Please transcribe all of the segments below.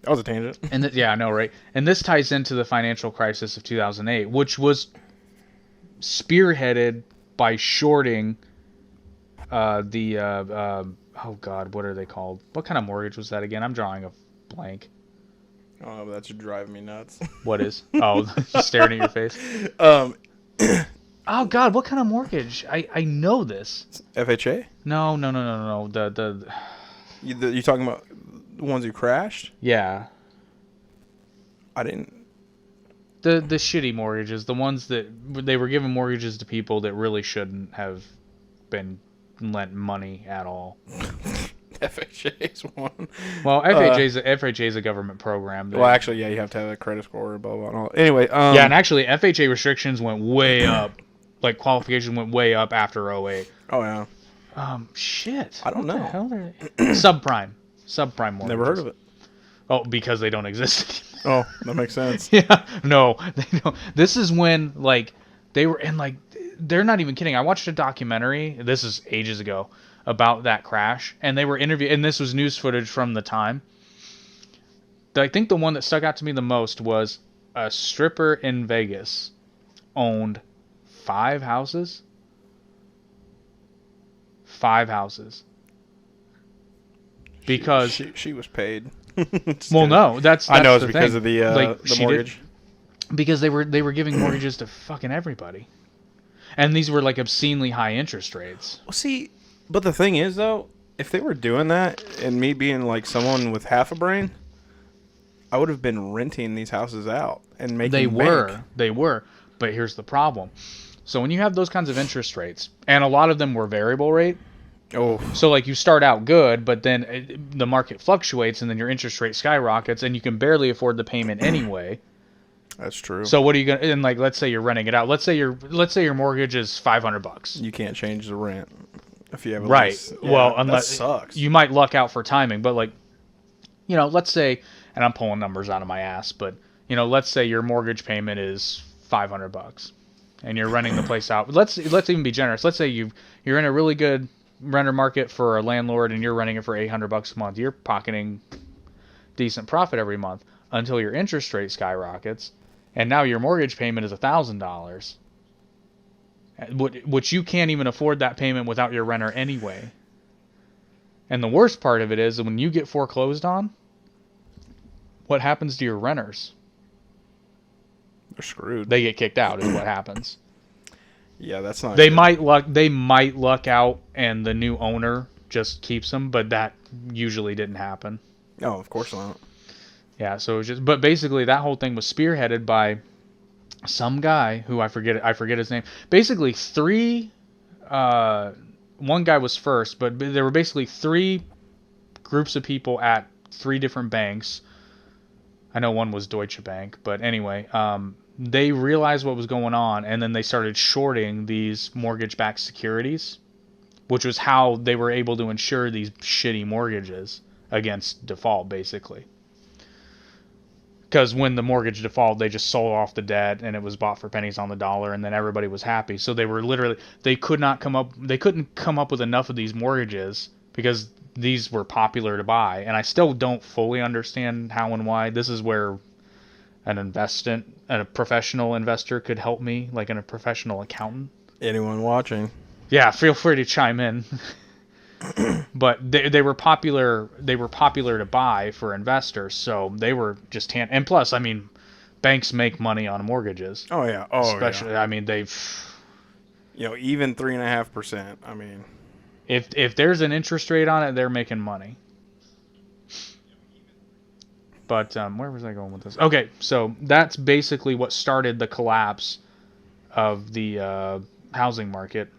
That was a tangent. And yeah, I know, right? And this ties into the financial crisis of 2008, which was spearheaded by shorting the oh god, what are they called? What kind of mortgage was that again? I'm drawing a blank. Oh, that's driving me nuts. What is? Oh, staring at your face. um, Oh god, what kind of mortgage? I know this. FHA. No. The You talking about the ones who crashed? yeah. I didn't. The shitty mortgages, the ones that they were giving mortgages to people that really shouldn't have been lent money at all. FHA's one. Well, FHA is a government program. Well, actually, yeah, you have to have a credit score, blah blah. Blah. Anyway, yeah, and actually, FHA restrictions went way up. Like qualification went way up after '08. Oh yeah. Shit. I don't know. What the hell are they? Subprime mortgages. Never heard of it. Oh, because they don't exist. Oh, that makes sense. Yeah, no, they don't. This is when like they were in like they're not even kidding. I watched a documentary. This is ages ago about that crash, and they were interviewed. And this was news footage from the time. I think the one that stuck out to me the most was a stripper in Vegas owned 5 houses. 5 houses. Because she was paid. well, no, that's I know it's the because thing. of the Like, mortgage. Because they were giving mortgages to fucking everybody, and these were like obscenely high interest rates. Well, see, but the thing is though, if they were doing that, and me being like someone with half a brain, I would have been renting these houses out and making. They were, but here's the problem. So when you have those kinds of interest rates, and a lot of them were variable rate. Oh, So like you start out good, but then the market fluctuates, and then your interest rate skyrockets, and you can barely afford the payment anyway. that's true. So what are you gonna? And like, let's say you're renting it out. Let's say your mortgage is $500. You can't change the rent if you have a Right. lease. Well, that unless sucks. you might luck out for timing, but like, let's say, and I'm pulling numbers out of my ass, but let's say your mortgage payment is $500, and you're renting the place out. Let's even be generous. Let's say you're in a really good renter market for a landlord, and you're renting it for $800 a month. You're pocketing decent profit every month until your interest rate skyrockets, and now your mortgage payment is $1,000, which you can't even afford that payment without your renter anyway. And the worst part of it is when you get foreclosed on, what happens to your renters? They're screwed. They get kicked out is what happens. Yeah, that's not. They good. might luck out and the new owner just keeps them, but that usually didn't happen. No, of course not. Yeah, so it was just, but basically that whole thing was spearheaded by some guy who I forget his name. Basically one guy was first, but there were basically 3 groups of people at 3 different banks. I know one was Deutsche Bank, but anyway, they realized what was going on, and then they started shorting these mortgage-backed securities, which was how they were able to insure these shitty mortgages against default, basically. Because when the mortgage defaulted, they just sold off the debt, and it was bought for pennies on the dollar, and then everybody was happy. So they couldn't come up with enough of these mortgages because these were popular to buy. And I still don't fully understand how and why. This is where a professional investor could help me, like a professional accountant. Anyone watching? Yeah, feel free to chime in. But they were popular. They were popular to buy for investors, so they were just and plus, I mean, banks make money on mortgages. Oh yeah. Oh Especially, yeah. I mean, Even 3.5%. I mean, if there's an interest rate on it, they're making money. But where was I going with this? Okay, so that's basically what started the collapse of the housing market.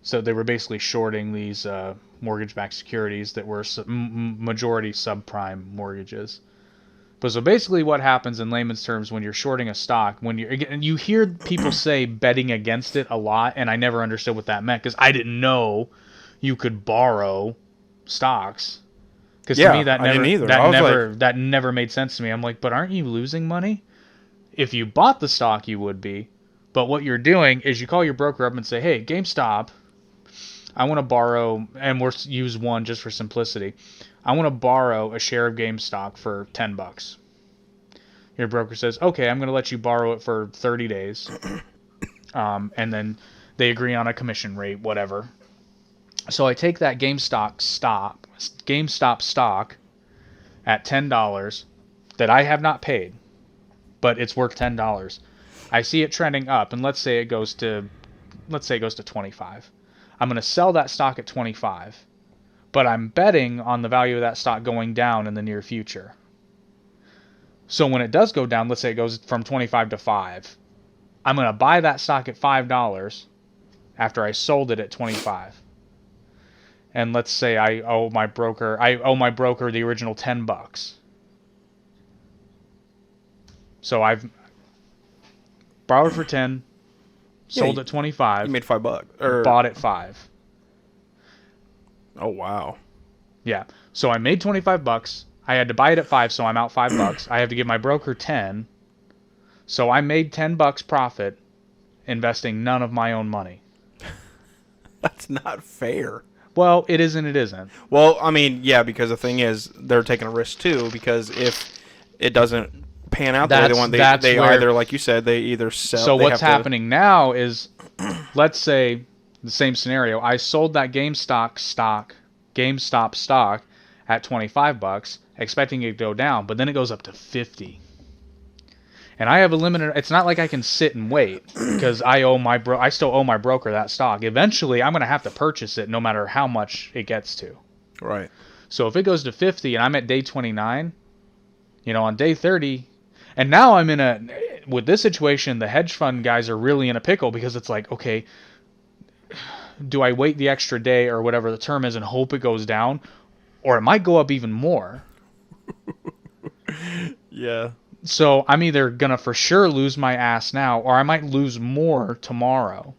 So they were basically shorting these mortgage-backed securities that were majority subprime mortgages. But so basically what happens in layman's terms when you're shorting a stock, you hear people say betting against it a lot, and I never understood what that meant because I didn't know you could borrow stocks. Because to me I didn't either. That never made sense to me. I'm like, but aren't you losing money? If you bought the stock, you would be. But what you're doing is you call your broker up and say, hey, GameStop I want to borrow, and we'll use one just for simplicity. I want to borrow a share of GameStop for $10. Your broker says, okay, I'm going to let you borrow it for 30 days. And then they agree on a commission rate, whatever. So I take that GameStop stock at $10 that I have not paid, but it's worth $10. I see it trending up, and let's say it goes to 25. I'm going to sell that stock at 25, but I'm betting on the value of that stock going down in the near future. So when it does go down, let's say it goes from 25 to 5, I'm going to buy that stock at $5 after I sold it at 25. And let's say I owe my broker the original $10. So I've borrowed for 10, sold at 25. You made $5 bought at 5. Oh wow. Yeah. So I made $25. I had to buy it at 5, so I'm out $5. I have to give my broker 10. So I made $10 profit investing none of my own money. That's not fair. Well, it is and it isn't. Well, I mean, yeah, because the thing is, they're taking a risk too. Because if it doesn't pan out the way they want, they either, like you said, they either sell. So what's happening now is, let's say the same scenario. I sold that GameStop stock at $25, expecting it to go down, but then it goes up to 50. And I have a limited. It's not like I can sit and wait because I still owe my broker that stock. Eventually, I'm going to have to purchase it, no matter how much it gets to. Right. So if it goes to 50 and I'm at day 29, on day 30, and now I'm with this situation, the hedge fund guys are really in a pickle because it's like, okay, do I wait the extra day or whatever the term is and hope it goes down, or it might go up even more? Yeah. So I'm either going to for sure lose my ass now, or I might lose more tomorrow.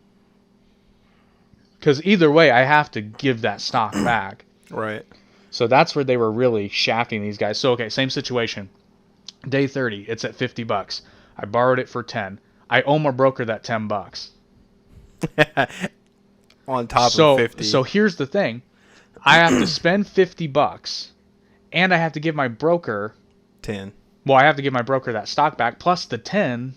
Because either way, I have to give that stock back. Right. So that's where they were really shafting these guys. So, okay, same situation. Day 30, it's at $50. I borrowed it for 10. I owe my broker that $10. On top of 50. So here's the thing. I have to spend $50, and I have to give my broker 10. Well, I have to give my broker that stock back plus the 10.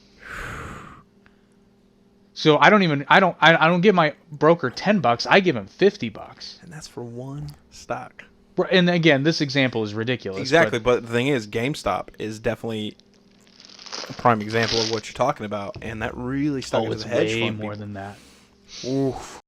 So I don't give my broker $10. I give him $50. And that's for one stock. And again, this example is ridiculous. Exactly, but the thing is, GameStop is definitely a prime example of what you're talking about, and that really stuck into the hedge fund. Way more than that. Oof.